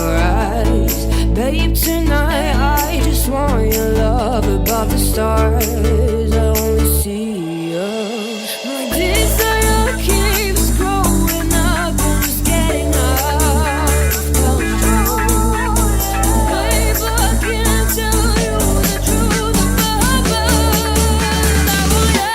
your eyes. Babe, tonight I just want your love above the stars. I only see you. My desire keeps growing up and it's getting out of control. Babe, I can't tell you the truth about I want you.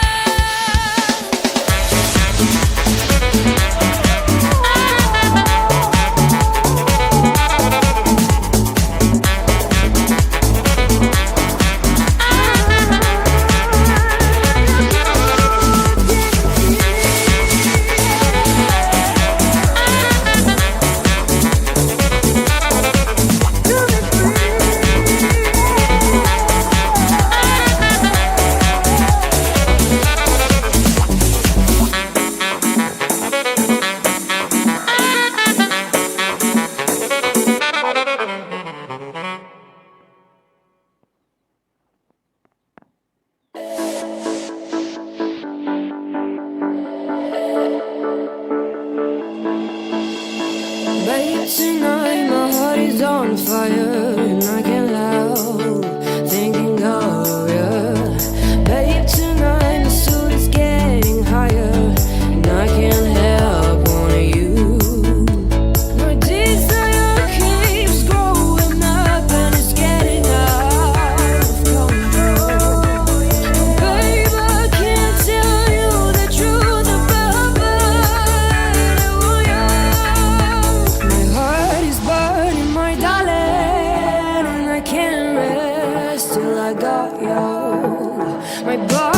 Babe, tonight my heart is on fire and I can't help thinking of you. Babe, tonight my soul is getting higher and I can't help wanting you. My desire keeps growing up and it's getting out of control. Babe, I can't tell you the truth about I want you. My heart is burning, my darling, and I can't rest till I got you. My body